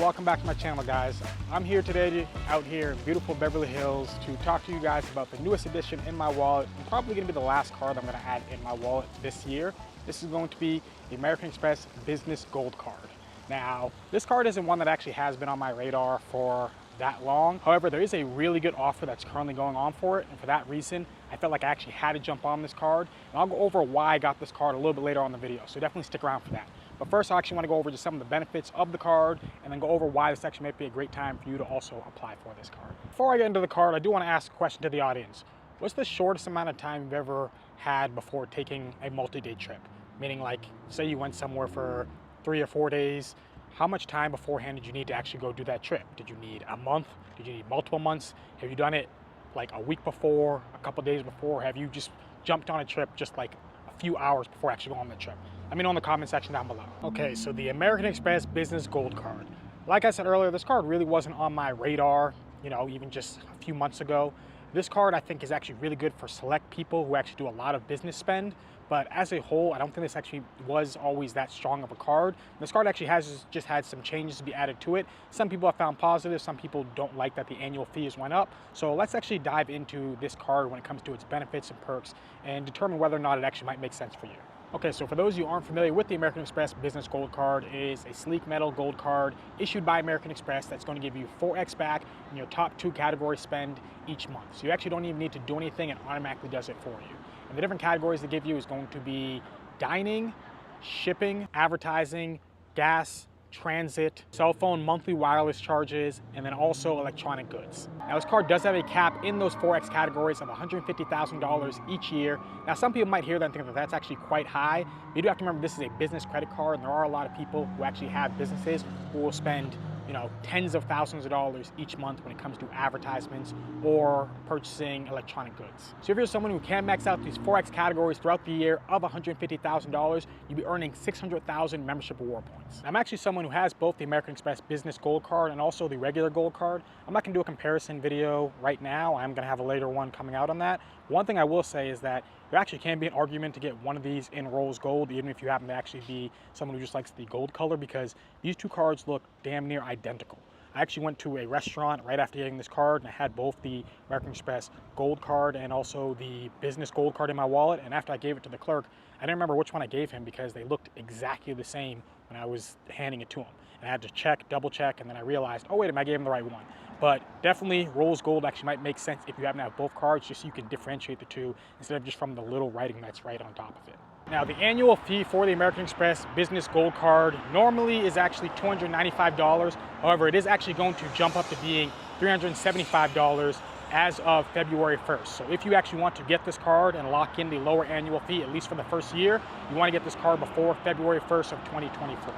welcome back to my channel, guys. I'm here today out here in beautiful Beverly Hills to talk to you guys about the newest addition in my wallet, and probably going to be the last card I'm going to add in my wallet this year. This is going to be the American Express Business Gold Card. Now, this card isn't one that actually has been on my radar for that long. However, there is a really good offer that's currently going on for it, and for that reason, I felt like I actually had to jump on this card. And I'll go over why I got this card a little bit later on in the video, so definitely stick around for that. But first, I actually want to go over just some of the benefits of the card and then go over why this actually might be a great time for you to also apply for this card. Before I get into the card, I do want to ask a question to the audience. What's the shortest amount of time you've ever had before taking a multi-day trip? Meaning, like, say you went somewhere for 3 or 4 days, how much time beforehand did you need to actually go do that trip? Did you need a month? Did you need multiple months? Have you done it like a week before, a couple days before? Have you just jumped on a trip just like a few hours before actually going on the trip? Let me know in the comment section down below. Okay, so the American Express Business Gold Card. Like I said earlier, this card really wasn't on my radar, even just a few months ago. This card I think is actually really good for select people who actually do a lot of business spend. But as a whole, I don't think this actually was always that strong of a card. This card actually has just had some changes to be added to it. Some people have found positive, some people don't like that the annual fees went up. So let's actually dive into this card when it comes to its benefits and perks and determine whether or not it actually might make sense for you. Okay, so for those of you who aren't familiar with the American Express Business Gold Card, it is a sleek metal gold card issued by American Express that's going to give you 4x back in your top 2 category spend each month. So you actually don't even need to do anything, it automatically does it for you. And the different categories they give you is going to be dining, shipping, advertising, gas, transit, cell phone monthly wireless charges, and then also electronic goods. Now this card does have a cap in those 4X categories of $150,000 each year. Now some people might hear that and think that that's actually quite high. But you do have to remember this is a business credit card, and there are a lot of people who actually have businesses who will spend tens of thousands of dollars each month when it comes to advertisements or purchasing electronic goods. So if you're someone who can max out these 4X categories throughout the year of $150,000, you'll be earning 600,000 membership reward points. I'm actually someone who has both the American Express Business Gold Card and also the regular Gold Card. I'm not gonna do a comparison video right now. I'm gonna have a later one coming out on that. One thing I will say is that there actually can be an argument to get one of these in rose gold, even if you happen to actually be someone who just likes the gold color, because these two cards look damn near identical. I actually went to a restaurant right after getting this card, and I had both the American Express Gold Card and also the Business Gold Card in my wallet. And after I gave it to the clerk, I didn't remember which one I gave him because they looked exactly the same when I was handing it to him. And I had to check, double check, and then I realized, oh wait a minute, I gave him the right one. But definitely rose gold actually might make sense if you happen to have both cards, just so you can differentiate the two instead of just from the little writing that's right on top of it. Now, the annual fee for the American Express Business Gold Card normally is actually $295. However, it is actually going to jump up to being $375 as of February 1st. So if you actually want to get this card and lock in the lower annual fee, at least for the first year, you want to get this card before February 1st of 2024.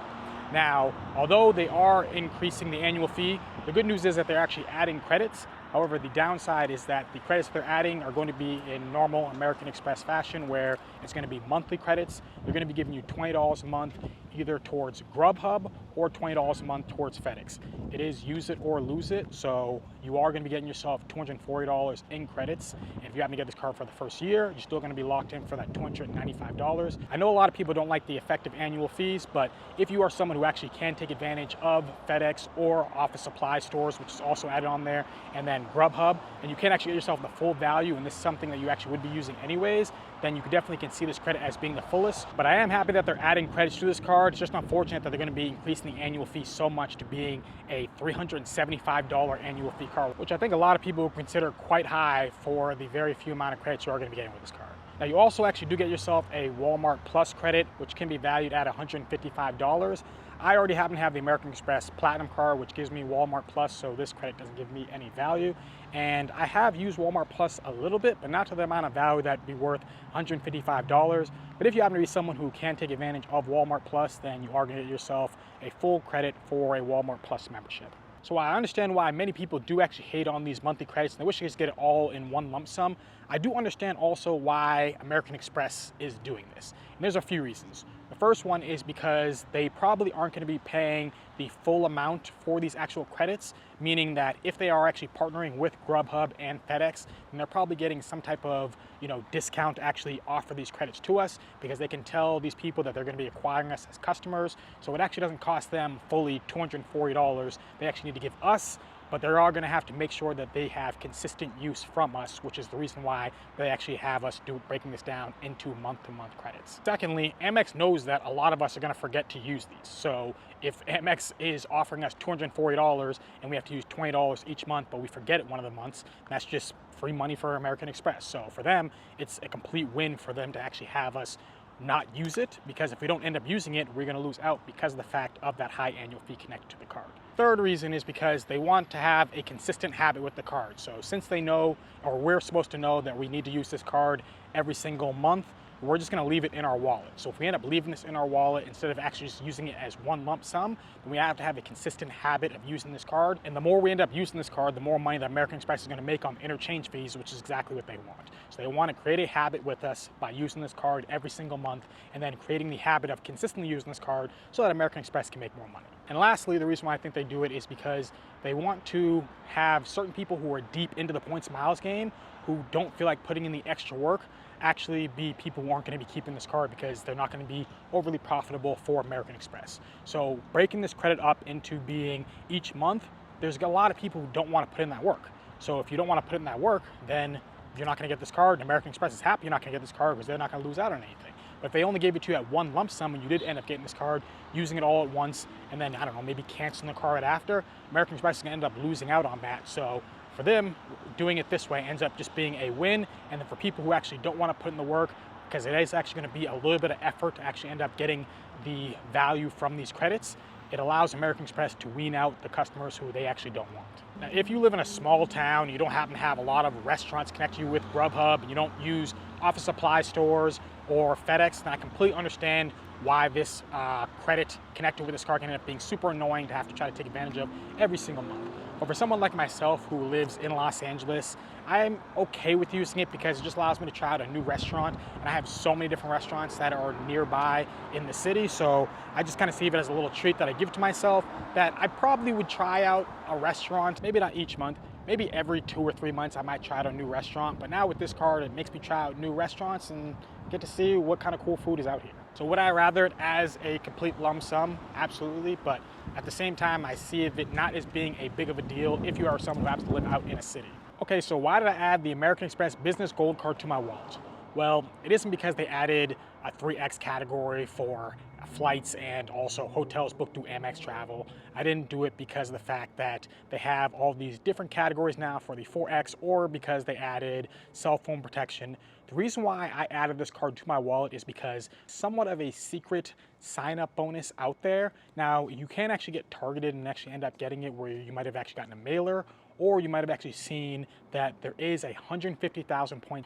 Now, although they are increasing the annual fee, the good news is that they're actually adding credits. However, the downside is that the credits they're adding are going to be in normal American Express fashion, where it's going to be monthly credits. They're going to be giving you $20 a month either towards Grubhub or $20 a month towards FedEx. It is use it or lose it, so you are going to be getting yourself $240 in credits. And if you happen to get this card for the first year, you're still going to be locked in for that $295. I know a lot of people don't like the effective annual fees, but if you are someone who actually can take advantage of FedEx or office supply stores, which is also added on there, and then Grubhub, and you can actually get yourself the full value, and this is something that you actually would be using anyways, then you definitely can see this credit as being the fullest. But I am happy that they're adding credits to this card. It's just unfortunate that they're going to be increasing the annual fee so much to being a $375 annual fee card, which I think a lot of people would consider quite high for the very few amount of credits you are going to be getting with this card. Now, you also actually do get yourself a Walmart Plus credit, which can be valued at $155. I already happen to have the American Express Platinum card, which gives me Walmart Plus, so this credit doesn't give me any value. And I have used Walmart Plus a little bit, but not to the amount of value that'd be worth $155. But if you happen to be someone who can take advantage of Walmart Plus, then you are going to get yourself a full credit for a Walmart Plus membership. So I understand why many people do actually hate on these monthly credits and they wish they could just get it all in one lump sum. I do understand also why American Express is doing this. And there's a few reasons. The first one is because they probably aren't going to be paying the full amount for these actual credits, meaning that if they are actually partnering with Grubhub and FedEx, then they're probably getting some type of discount to actually offer these credits to us, because they can tell these people that they're going to be acquiring us as customers. So it actually doesn't cost them fully $240. They actually need to give us, but they are going to have to make sure that they have consistent use from us, which is the reason why they actually have us breaking this down into month-to-month credits. Secondly, Amex knows that a lot of us are going to forget to use these. So if Amex is offering us $240 and we have to use $20 each month, but we forget it one of the months, that's just free money for American Express. So for them, it's a complete win for them to actually have us not use it, because if we don't end up using it, we're going to lose out because of the fact of that high annual fee connected to the card. Third reason is because they want to have a consistent habit with the card. So since they know, or we're supposed to know, that we need to use this card every single month, we're just going to leave it in our wallet. So if we end up leaving this in our wallet instead of actually just using it as one lump sum, then we have to have a consistent habit of using this card. And the more we end up using this card, the more money that American Express is going to make on interchange fees, which is exactly what they want. So they want to create a habit with us by using this card every single month, and then creating the habit of consistently using this card so that American Express can make more money. And lastly, the reason why I think they do it is because they want to have certain people who are deep into the points miles game, who don't feel like putting in the extra work, actually be people who aren't going to be keeping this card, because they're not going to be overly profitable for American Express. So breaking this credit up into being each month, there's a lot of people who don't want to put in that work. So if you don't want to put in that work, then you're not going to get this card, and American Express is happy you're not going to get this card because they're not going to lose out on anything. But if they only gave it to you at one lump sum and you did end up getting this card, using it all at once, and then, I don't know, maybe canceling the card after, American Express is going to end up losing out on that. So for them, doing it this way ends up just being a win. And then for people who actually don't want to put in the work, because it is actually going to be a little bit of effort to actually end up getting the value from these credits, it allows American Express to wean out the customers who they actually don't want. Now, if you live in a small town, you don't happen to have a lot of restaurants connect you with Grubhub, and you don't use office supply stores or FedEx, then I completely understand why this credit connected with this card can end up being super annoying to have to try to take advantage of every single month. But for someone like myself who lives in Los Angeles, I'm okay with using it because it just allows me to try out a new restaurant, and I have so many different restaurants that are nearby in the city, so I just kind of see it as a little treat that I give to myself, that I probably would try out a restaurant, maybe not each month, maybe every 2 or 3 months I might try out a new restaurant. But now with this card, it makes me try out new restaurants and get to see what kind of cool food is out here. So would I rather it as a complete lump sum? Absolutely, but at the same time, I see it not as being a big of a deal if you are someone who happens to live out in a city. Okay, so why did I add the American Express Business Gold Card to my wallet? Well, it isn't because they added a 3X category for flights and also hotels booked through Amex Travel. I didn't do it because of the fact that they have all these different categories now for the 4X, or because they added cell phone protection. The reason why I added this card to my wallet is because somewhat of a secret sign-up bonus out there. Now, you can actually get targeted and actually end up getting it where you might have actually gotten a mailer, or you might have actually seen that there is a 150,000 point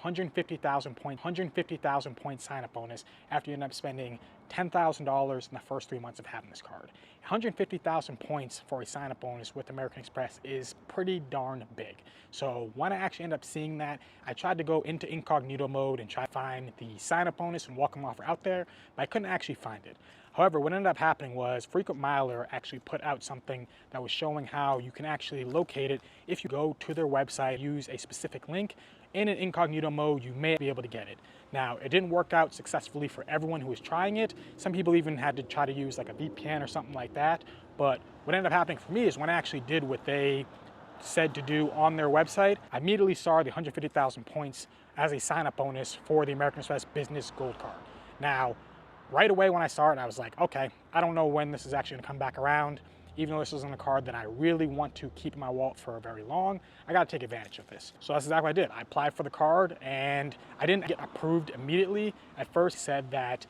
sign-up bonus after you end up spending $10,000 in the first 3 months of having this card. 150,000 points for a sign-up bonus with American Express is pretty darn big. So when I actually end up seeing that, I tried to go into incognito mode and try to find the sign-up bonus and welcome offer out there, but I couldn't actually find it. However, what ended up happening was Frequent Miler actually put out something that was showing how you can actually locate it if you go to their website, use a specific link. In an incognito mode, you may be able to get it. Now, it didn't work out successfully for everyone who was trying it. Some people even had to try to use like a VPN or something like that. But what ended up happening for me is when I actually did what they said to do on their website, I immediately saw the 150,000 points as a sign-up bonus for the American Express Business Gold Card. Now, right away when I saw it, I was like, okay, I don't know when this is actually gonna come back around. Even though this isn't a card that I really want to keep in my wallet for very long, I gotta take advantage of this. So that's exactly what I did. I applied for the card and I didn't get approved immediately. At first it said that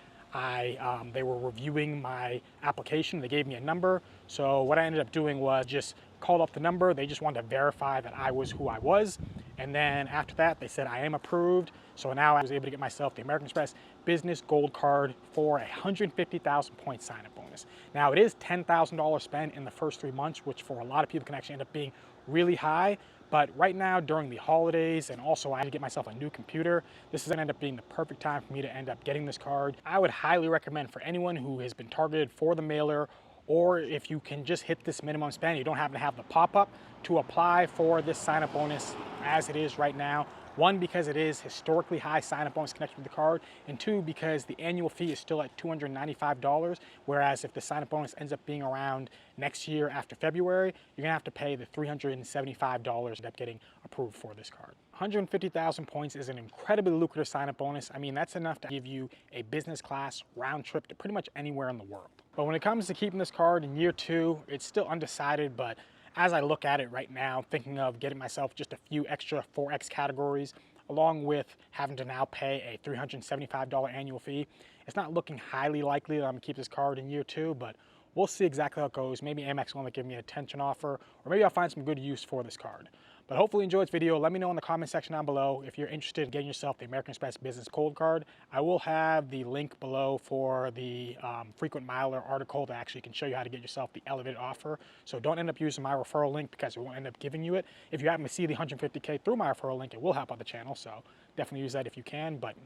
they were reviewing my application. They gave me a number. So what I ended up doing was just called up the number. They just wanted to verify that I was who I was. And then after that, they said I am approved. So now I was able to get myself the American Express Business Gold Card for a 150,000 point sign-up bonus. Now it is $10,000 spent in the first 3 months, which for a lot of people can actually end up being really high. But right now, during the holidays, and also I had to get myself a new computer, this is gonna end up being the perfect time for me to end up getting this card. I would highly recommend for anyone who has been targeted for the mailer, or if you can just hit this minimum spend, you don't happen to have the pop-up, to apply for this sign-up bonus as it is right now. One, because it is historically high sign-up bonus connected with the card, and two, because the annual fee is still at $295, whereas if the sign-up bonus ends up being around next year after February, you're gonna have to pay the $375 to end up getting approved for this card. 150,000 points is an incredibly lucrative sign-up bonus. I mean, that's enough to give you a business class round trip to pretty much anywhere in the world. But when it comes to keeping this card in year 2, it's still undecided, but as I look at it right now, thinking of getting myself just a few extra 4X categories, along with having to now pay a $375 annual fee, it's not looking highly likely that I'm gonna keep this card in year 2, but we'll see exactly how it goes. Maybe Amex will give me a retention offer, or maybe I'll find some good use for this card. But hopefully you enjoyed this video. Let me know in the comment section down below if you're interested in getting yourself the American Express Business Gold Card. I will have the link below for the frequent miler article that actually can show you how to get yourself the elevated offer. So don't end up using my referral link because it won't end up giving you it. If you happen to see the 150K through my referral link, it will help out the channel. So definitely use that if you can. But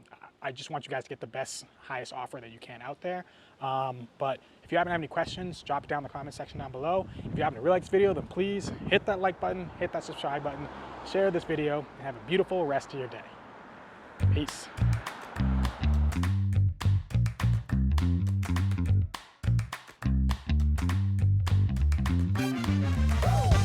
I just want you guys to get the best, highest offer that you can out there. But if you happen to have any questions, drop it down in the comment section down below. If you happen to really like this video, then please hit that like button, hit that subscribe button, share this video, and have a beautiful rest of your day. Peace.